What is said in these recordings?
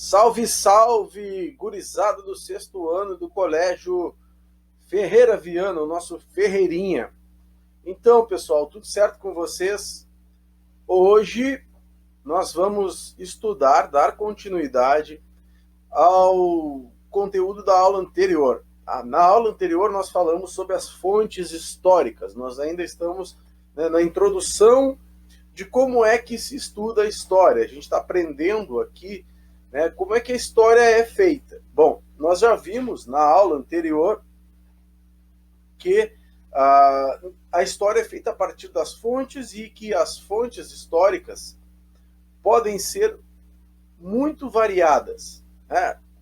Salve, salve, gurizada do sexto ano do Colégio Ferreira Viana, o nosso Ferreirinha. Então, pessoal, tudo certo com vocês? Hoje nós vamos estudar, dar continuidade ao conteúdo da aula anterior. Na aula anterior nós falamos sobre as fontes históricas. Nós ainda estamos na introdução de como é que se estuda a história. A gente está aprendendo aqui como é que a história é feita. Bom, nós já vimos na aula anterior que a história é feita a partir das fontes e que as fontes históricas podem ser muito variadas.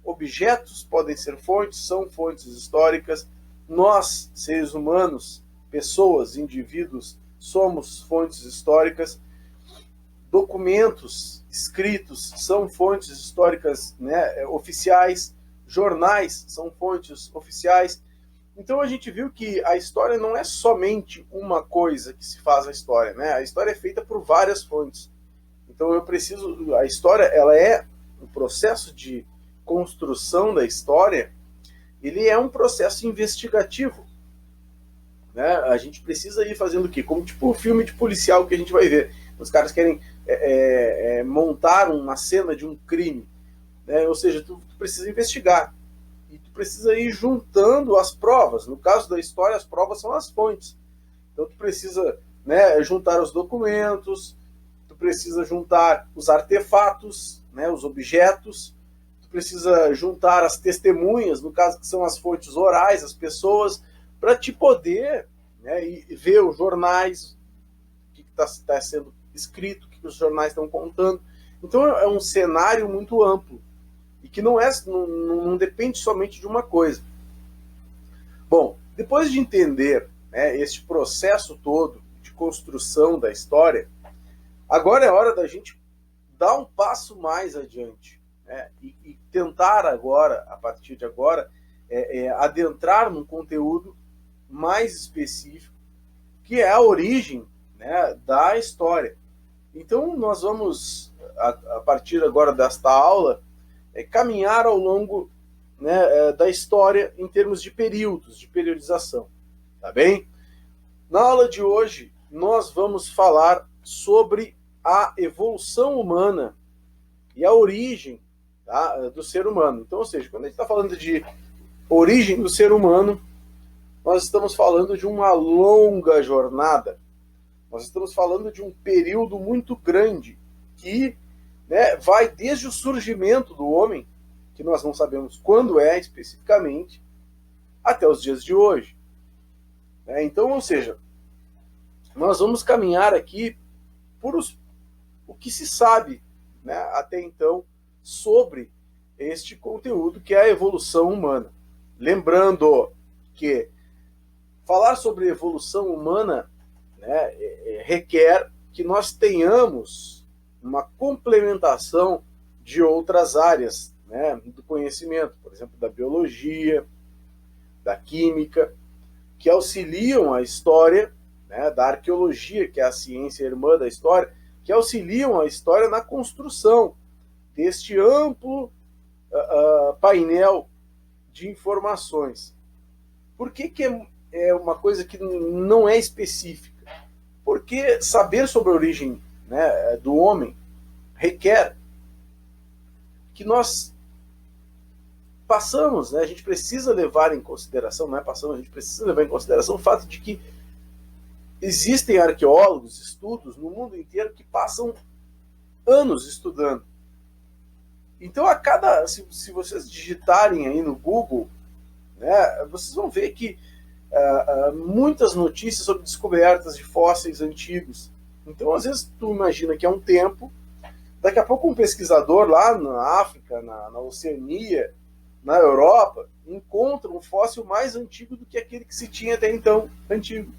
Objetos podem ser fontes, são fontes históricas. Nós, seres humanos, pessoas, indivíduos, somos fontes históricas. Documentos escritos são fontes históricas oficiais, jornais são fontes oficiais. Então a gente viu que a história não é somente uma coisa que se faz a história, A história é feita por várias fontes. Então a história, ela é um processo de construção da história, ele é um processo investigativo. A gente precisa ir fazendo o quê? Como tipo o filme de policial que a gente vai ver. Os caras querem montar uma cena de um crime. Ou seja, tu precisa investigar. E tu precisa ir juntando as provas. No caso da história, as provas são as fontes. Então tu precisa juntar os documentos, tu precisa juntar os artefatos, os objetos, tu precisa juntar as testemunhas, no caso que são as fontes orais, as pessoas, para te poder ver os jornais, o que está sendo escrito, o que os jornais estão contando. Então é um cenário muito amplo e que não depende somente de uma coisa. Bom, depois de entender este processo todo de construção da história, agora é hora da gente dar um passo mais adiante e tentar agora, a partir de agora, adentrar num conteúdo mais específico, que é a origem da história. Então nós vamos, a partir agora desta aula, caminhar ao longo da história em termos de períodos, de periodização. Tá bem? Na aula de hoje, nós vamos falar sobre a evolução humana e a origem do ser humano. Então, ou seja, quando a gente está falando de origem do ser humano, nós estamos falando de uma longa jornada. Nós estamos falando de um período muito grande que vai desde o surgimento do homem, que nós não sabemos quando é especificamente, até os dias de hoje. Então, ou seja, nós vamos caminhar aqui por o que se sabe até então sobre este conteúdo que é a evolução humana. Lembrando que falar sobre evolução humana requer que nós tenhamos uma complementação de outras áreas do conhecimento, por exemplo, da biologia, da química, que auxiliam a história, da arqueologia, que é a ciência irmã da história, que auxiliam a história na construção deste amplo painel de informações. Por que é uma coisa que não é específica? Porque saber sobre a origem do homem requer que nós passamos, a gente precisa levar em consideração, a gente precisa levar em consideração o fato de que existem arqueólogos, estudos no mundo inteiro que passam anos estudando. Então, se vocês digitarem aí no Google, vocês vão ver que muitas notícias sobre descobertas de fósseis antigos. Então, às vezes, tu imagina que é um tempo, daqui a pouco um pesquisador lá na África, na Oceania, na Europa, encontra um fóssil mais antigo do que aquele que se tinha até então antigo.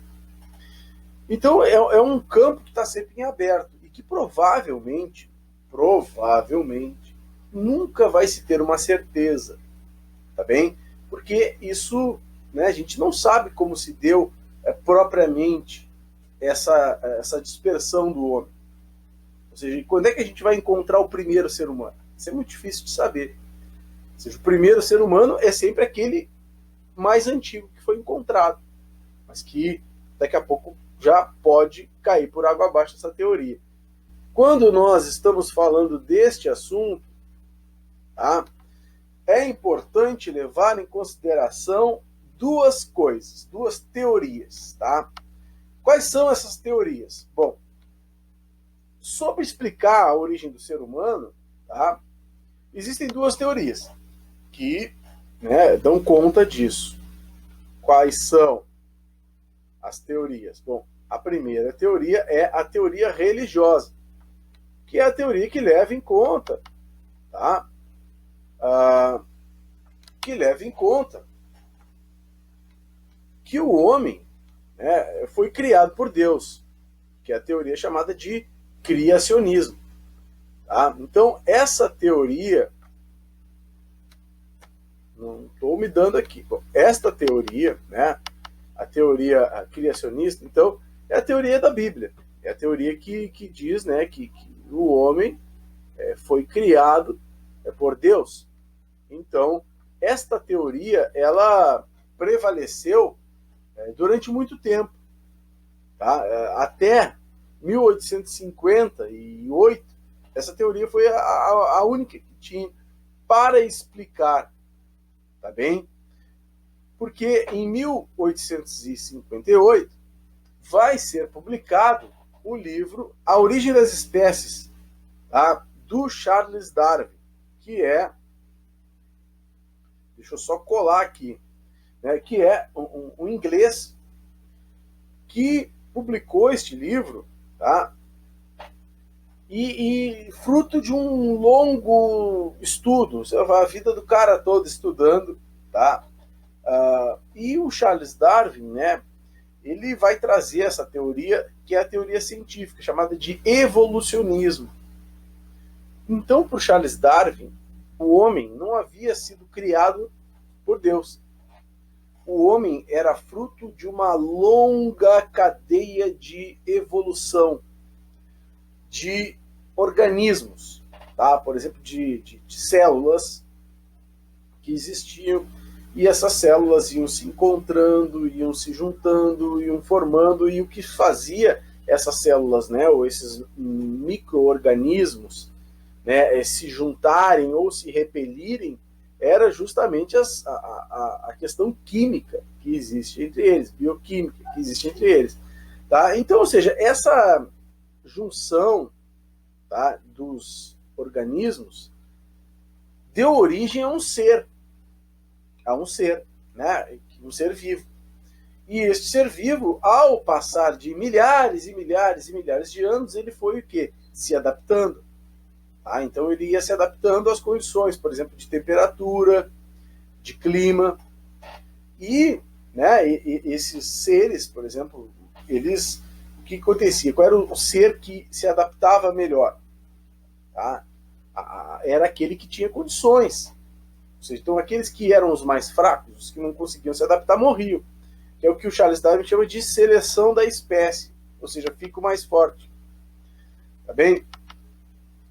Então, é um campo que está sempre em aberto e que provavelmente, nunca vai se ter uma certeza, tá bem? Porque isso a gente não sabe como se deu propriamente essa dispersão do homem. Ou seja, quando é que a gente vai encontrar o primeiro ser humano? Isso é muito difícil de saber. Ou seja, o primeiro ser humano é sempre aquele mais antigo que foi encontrado, mas que daqui a pouco já pode cair por água abaixo essa teoria. Quando nós estamos falando deste assunto, tá, é importante levar em consideração duas coisas, duas teorias. Tá? Quais são essas teorias? Bom, sobre explicar a origem do ser humano, tá, existem duas teorias que, né, dão conta disso. Quais são as teorias? Bom, a primeira teoria é a teoria religiosa, que é a teoria que leva em conta, tá? Que leva em conta que o homem, né, foi criado por Deus, que é a teoria chamada de criacionismo. Tá? Então, essa teoria, não estou me dando aqui, bom, esta teoria, né, a teoria criacionista, então, é a teoria da Bíblia, é a teoria que diz, né, que o homem foi criado por Deus. Então, esta teoria, ela prevaleceu durante muito tempo, tá? Até 1858, essa teoria foi a única que tinha para explicar, tá bem? Porque em 1858 vai ser publicado o livro A Origem das Espécies, tá? Do Charles Darwin, que é, deixa eu só colar aqui, né, que é um inglês que publicou este livro, tá? E fruto de um longo estudo, a vida do cara todo estudando, tá? E o Charles Darwin, né, ele vai trazer essa teoria, que é a teoria científica, chamada de evolucionismo. Então, para o Charles Darwin, o homem não havia sido criado por Deus. O homem era fruto de uma longa cadeia de evolução de organismos, tá? Por exemplo, de células que existiam, e essas células iam se encontrando, iam se juntando, iam formando, e o que fazia essas células, né, ou esses micro-organismos, né, se juntarem ou se repelirem, era justamente a questão química que existe entre eles, bioquímica que existe entre eles. Tá? Então, ou seja, essa junção, tá, dos organismos deu origem a um ser, né, um ser vivo. E este ser vivo, ao passar de milhares e milhares e milhares de anos, ele foi o quê? Se adaptando. Tá? Então ele ia se adaptando às condições, por exemplo, de temperatura, de clima. E, né, esses seres, por exemplo, eles, o que acontecia? Qual era o ser que se adaptava melhor? Tá? Era aquele que tinha condições. Ou seja, então aqueles que eram os mais fracos, os que não conseguiam se adaptar, morriam. Que é o que o Charles Darwin chama de seleção da espécie. Ou seja, fica o mais forte. Tá bem?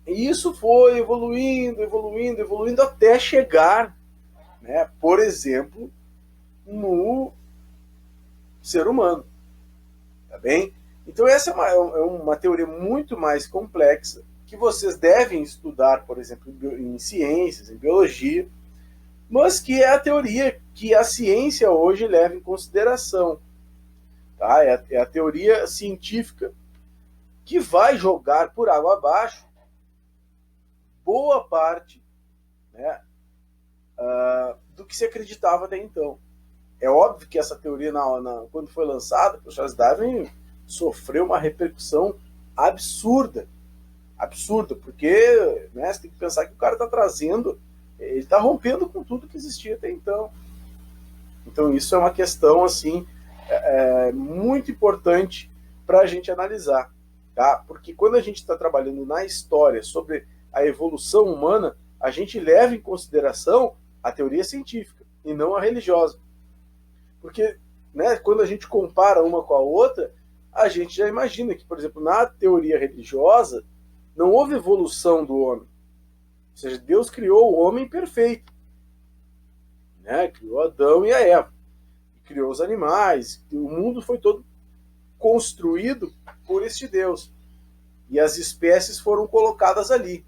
E isso foi evoluindo, evoluindo, evoluindo, até chegar, né, por exemplo, no ser humano. Tá bem? Então essa é uma teoria muito mais complexa, que vocês devem estudar, por exemplo, em ciências, em biologia, mas que é a teoria que a ciência hoje leva em consideração. Tá? É a teoria científica que vai jogar por água abaixo boa parte, né, do que se acreditava até então. É óbvio que essa teoria, quando foi lançada pelo Charles Darwin, sofreu uma repercussão absurda, porque, né, você tem que pensar que o cara está trazendo, ele está rompendo com tudo que existia até então. Então isso é uma questão assim muito importante para a gente analisar, tá? Porque quando a gente está trabalhando na história sobre a evolução humana, a gente leva em consideração a teoria científica e não a religiosa. Porque, né, quando a gente compara uma com a outra, a gente já imagina que, por exemplo, na teoria religiosa, não houve evolução do homem. Ou seja, Deus criou o homem perfeito, né? Criou Adão e a Eva, criou os animais, o mundo foi todo construído por este Deus. E as espécies foram colocadas ali.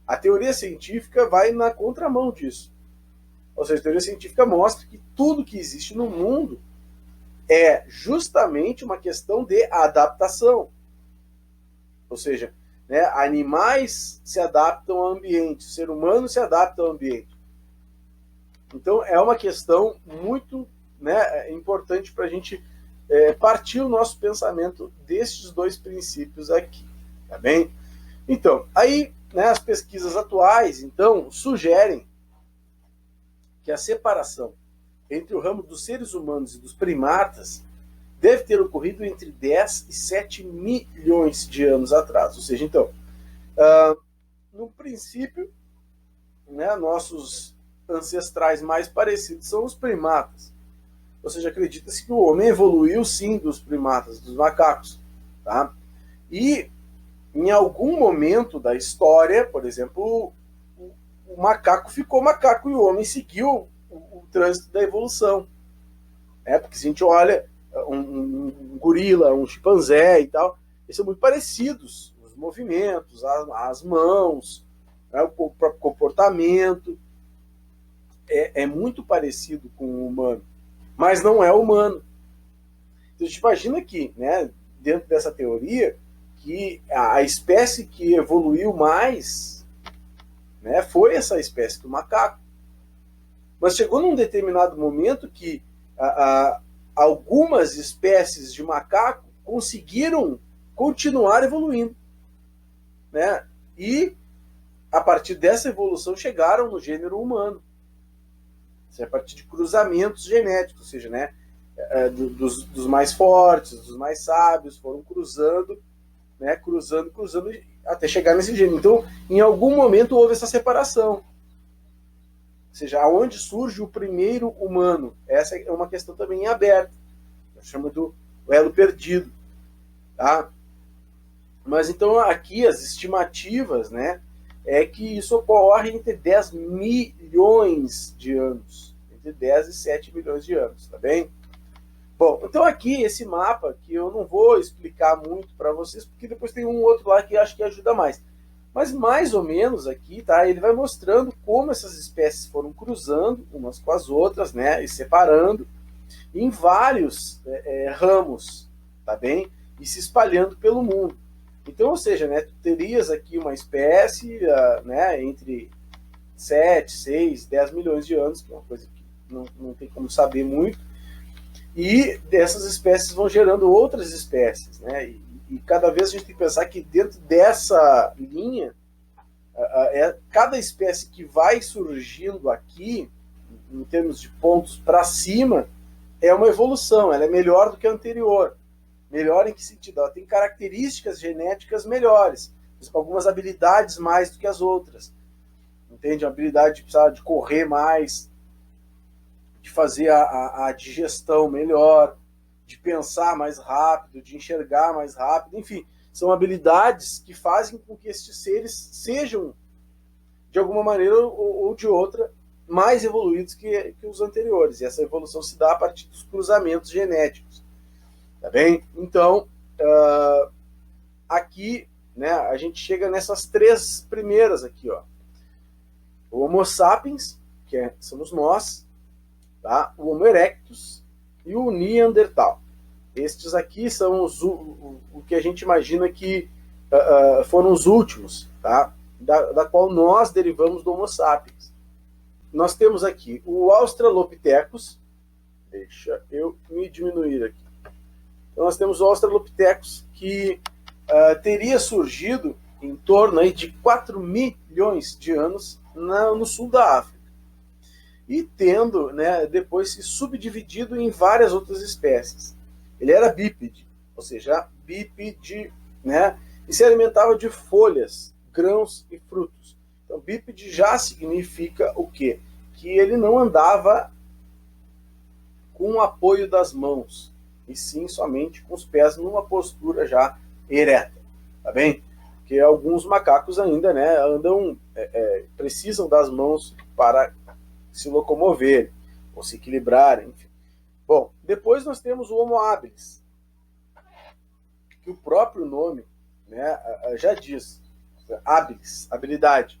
A teoria científica vai na contramão disso. Ou seja, a teoria científica mostra que tudo que existe no mundo é justamente uma questão de adaptação. Ou seja, né, animais se adaptam ao ambiente, o ser humano se adapta ao ambiente. Então é uma questão muito, né, importante para a gente partir o nosso pensamento destes dois princípios aqui, tá bem? Então, aí, né, as pesquisas atuais, então, sugerem que a separação entre o ramo dos seres humanos e dos primatas deve ter ocorrido entre 10 e 7 milhões de anos atrás. Ou seja, então, no princípio, né, nossos ancestrais mais parecidos são os primatas. Ou seja, acredita-se que o homem evoluiu sim dos primatas, dos macacos. Tá? E em algum momento da história, por exemplo, o macaco ficou macaco e o homem seguiu o trânsito da evolução. Porque se a gente olha um gorila, um chimpanzé e tal, eles são muito parecidos. Os movimentos, as mãos, né, o próprio comportamento. É muito parecido com o humano, mas não é humano. Então a gente imagina que, né, dentro dessa teoria, que a espécie que evoluiu mais, né, foi essa espécie do macaco. Mas chegou num determinado momento que algumas espécies de macaco conseguiram continuar evoluindo, né? E a partir dessa evolução chegaram no gênero humano, a partir de cruzamentos genéticos, ou seja, né, dos mais fortes, dos mais sábios, foram cruzando, né, cruzando, até chegar nesse gênero. Então, em algum momento houve essa separação. Ou seja, aonde surge o primeiro humano? Essa é uma questão também aberta. Chama do elo perdido. Tá? Mas então aqui as estimativas, né, é que isso ocorre entre 10 milhões de anos. Entre 10 e 7 milhões de anos, tá bem? Bom, então aqui esse mapa, que eu não vou explicar muito para vocês, porque depois tem um outro lá que acho que ajuda mais. Mas mais ou menos aqui, tá? Ele vai mostrando como essas espécies foram cruzando umas com as outras, né? E separando em vários ramos, tá bem? E se espalhando pelo mundo. Então, ou seja, né, tu terias aqui uma espécie, né, entre 7, 6, 10 milhões de anos, que é uma coisa que não tem como saber muito, e dessas espécies vão gerando outras espécies, né? E cada vez a gente tem que pensar que dentro dessa linha, cada espécie que vai surgindo aqui, em termos de pontos para cima, é uma evolução, ela é melhor do que a anterior. Melhor em que sentido? Ela tem características genéticas melhores, algumas habilidades mais do que as outras. Entende? A habilidade de correr mais, de fazer a digestão melhor, de pensar mais rápido, de enxergar mais rápido, enfim, são habilidades que fazem com que estes seres sejam, de alguma maneira ou de outra, mais evoluídos que os anteriores. E essa evolução se dá a partir dos cruzamentos genéticos. Tá bem? Então, aqui, né, a gente chega nessas três primeiras aqui, ó. O Homo sapiens, que somos nós, tá? O Homo erectus e o Neandertal. Estes aqui são o que a gente imagina que foram os últimos, tá? Da qual nós derivamos do Homo sapiens. Nós temos aqui o Australopithecus. Deixa eu me diminuir aqui. Então nós temos o Australopithecus, que teria surgido em torno aí de 4 milhões de anos no sul da África. E tendo, né, depois se subdividido em várias outras espécies. Ele era bípede, ou seja, bípede, né, e se alimentava de folhas, grãos e frutos. Então bípede já significa o quê? Que ele não andava com o apoio das mãos, e sim somente com os pés numa postura já ereta, tá bem? Porque alguns macacos ainda, né, andam precisam das mãos para se locomoverem ou se equilibrarem, enfim. Bom, depois nós temos o Homo habilis, que o próprio nome, né, já diz, habilis, habilidade.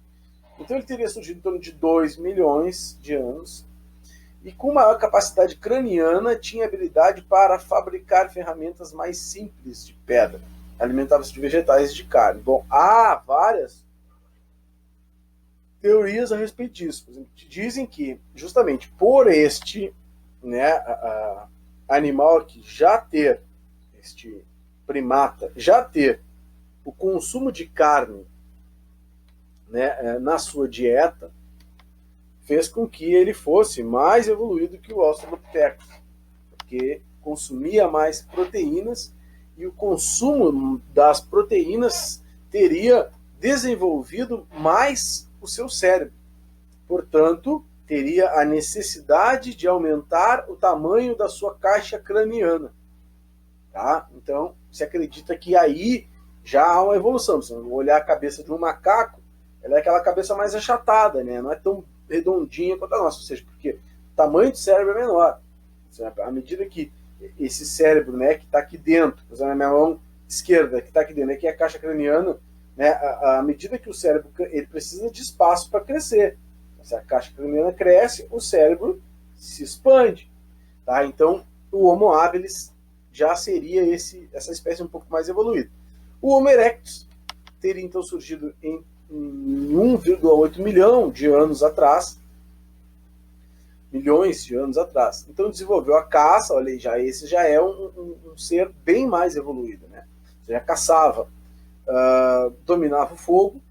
Então ele teria surgido em torno de 2 milhões de anos e com maior capacidade craniana tinha habilidade para fabricar ferramentas mais simples de pedra. Alimentava-se de vegetais e de carne. Bom, há várias teorias a respeito disso. Dizem que justamente por este, né, animal aqui já ter, este primata, já ter o consumo de carne, né, na sua dieta, fez com que ele fosse mais evoluído que o Australopithecus, porque consumia mais proteínas e o consumo das proteínas teria desenvolvido mais o seu cérebro. Portanto, teria a necessidade de aumentar o tamanho da sua caixa craniana. Tá? Então, se acredita que aí já há uma evolução. Se você olhar a cabeça de um macaco, ela é aquela cabeça mais achatada, né? Não é tão redondinha quanto a nossa, ou seja, porque o tamanho do cérebro é menor. À medida que esse cérebro, né, que está aqui dentro, por exemplo, a minha mão esquerda que está aqui dentro, aqui é a caixa craniana, né, à medida que o cérebro ele precisa de espaço para crescer. Se a caixa craniana cresce, o cérebro se expande. Tá? Então, o Homo habilis já seria essa espécie um pouco mais evoluída. O Homo erectus teria então surgido em 1,8 milhão de anos atrás, milhões de anos atrás. Então desenvolveu a caça, olha aí, esse já é um ser bem mais evoluído, né? Já caçava, dominava o fogo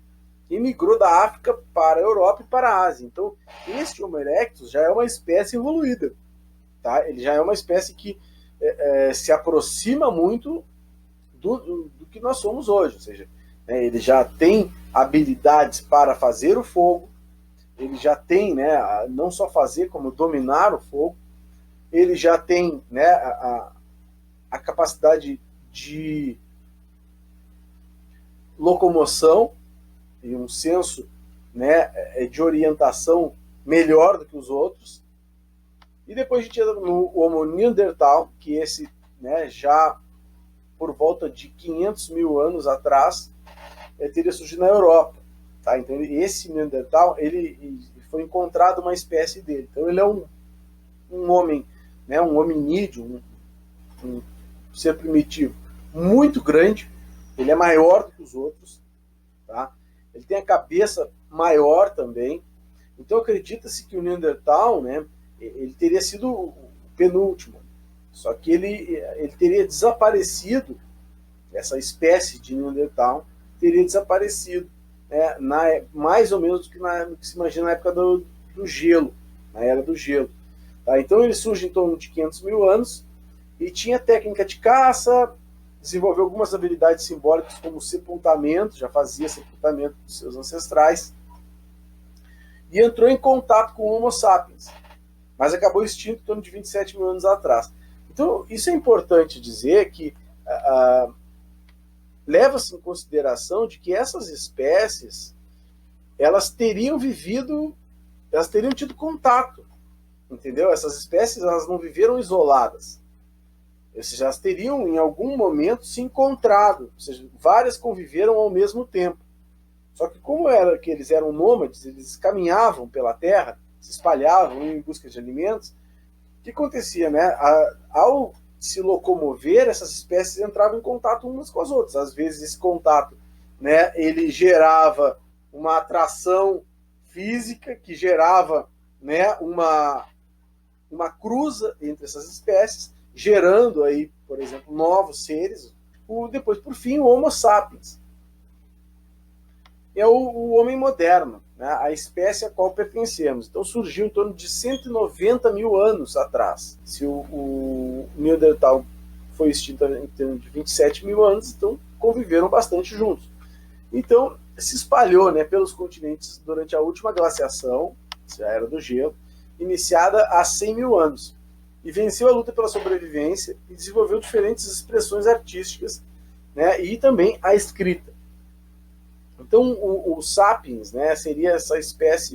e migrou da África para a Europa e para a Ásia. Então este Homo erectus já é uma espécie evoluída, tá? Ele já é uma espécie que se aproxima muito do que nós somos hoje, ou seja, né, ele já tem habilidades para fazer o fogo, ele já tem, né, não só fazer, como dominar o fogo, ele já tem, né, a capacidade de locomoção e um senso, né, de orientação melhor do que os outros. E depois a gente entra no Homo neandertal, que esse, né, já por volta de 500 mil anos atrás, teria surgido na Europa. Tá? Então, esse Neandertal, ele foi encontrado uma espécie dele. Então, ele é um homem, né, um hominídeo, um ser primitivo muito grande. Ele é maior do que os outros. Tá? Ele tem a cabeça maior também. Então, acredita-se que o Neandertal, né, ele teria sido o penúltimo. Só que ele teria desaparecido, essa espécie de Neandertal teria desaparecido, né, mais ou menos do que se imagina na época do gelo, na era do gelo. Tá? Então ele surge em torno de 500 mil anos e tinha técnica de caça, desenvolveu algumas habilidades simbólicas como sepultamento, já fazia sepultamento dos seus ancestrais, e entrou em contato com o Homo sapiens, mas acabou extinto em torno de 27 mil anos atrás. Então, isso é importante dizer que leva-se em consideração de que essas espécies, elas teriam tido contato, entendeu? Essas espécies, elas não viveram isoladas. Elas teriam, em algum momento, se encontrado, ou seja, várias conviveram ao mesmo tempo. Só que como era que eles eram nômades, eles caminhavam pela terra, se espalhavam em busca de alimentos, o que acontecia, né? Ao se locomover, essas espécies entravam em contato umas com as outras. Às vezes esse contato, né, ele gerava uma atração física que gerava, né, uma cruza entre essas espécies, gerando aí, por exemplo, novos seres. Depois, por fim, o Homo sapiens. É o homem moderno, né, a espécie a qual pertencemos. Então surgiu em torno de 190 mil anos atrás. Se o Neandertal foi extinto em torno de 27 mil anos, então conviveram bastante juntos. Então se espalhou, né, pelos continentes durante a última glaciação, a era do gelo, iniciada há 100 mil anos. E venceu a luta pela sobrevivência e desenvolveu diferentes expressões artísticas, né, e também a escrita. Então, o Sapiens, né, seria essa espécie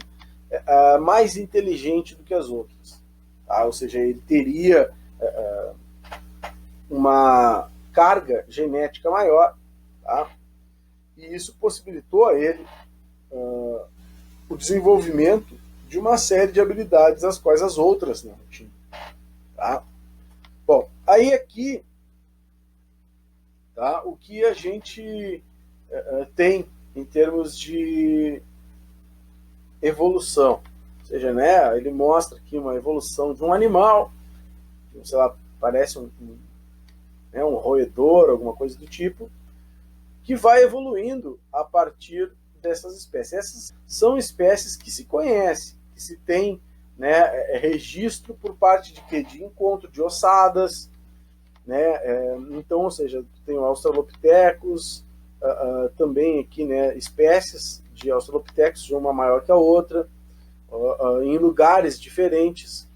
mais inteligente do que as outras. Tá? Ou seja, ele teria uma carga genética maior, tá? E isso possibilitou a ele o desenvolvimento de uma série de habilidades, as quais as outras não tinham. Tá? Bom, aí aqui, tá, o que a gente tem em termos de evolução. Ou seja, né, ele mostra aqui uma evolução de um animal, sei lá, parece um roedor, alguma coisa do tipo, que vai evoluindo a partir dessas espécies. Essas são espécies que se conhecem, que se tem, né, registro por parte de quê? De encontro de ossadas, né? Então, ou seja, tem o Australopithecus, também aqui, né, espécies de Australopithecus, uma maior que a outra, em lugares diferentes.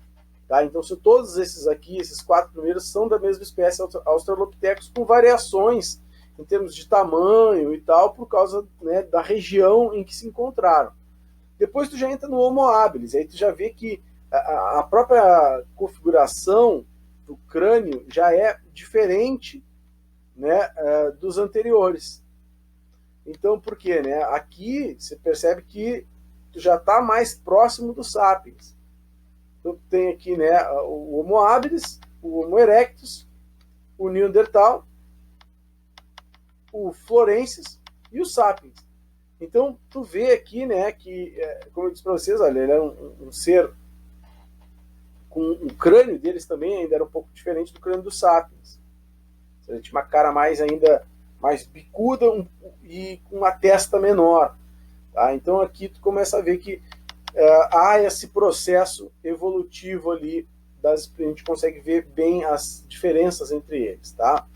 Tá? Então, se todos esses aqui, esses 4 primeiros, são da mesma espécie Australopithecus, com variações em termos de tamanho e tal, por causa, né, da região em que se encontraram. Depois tu já entra no Homo habilis, aí tu já vê que a própria configuração do crânio já é diferente, né, dos anteriores. Então, por quê? Né? Aqui você percebe que tu já está mais próximo do Sapiens. Então, tem aqui, né, o Homo habilis, o Homo erectus, o Neandertal, o Florensis e o Sapiens. Então, tu vê aqui, né, que, como eu disse para vocês, olha, ele era um ser com o crânio deles também ainda era um pouco diferente do crânio do Sapiens. Ele tinha uma cara ainda mais bicuda e com uma testa menor. Tá? Então, aqui tu começa a ver que há esse processo evolutivo ali, a gente consegue ver bem as diferenças entre eles. Tá?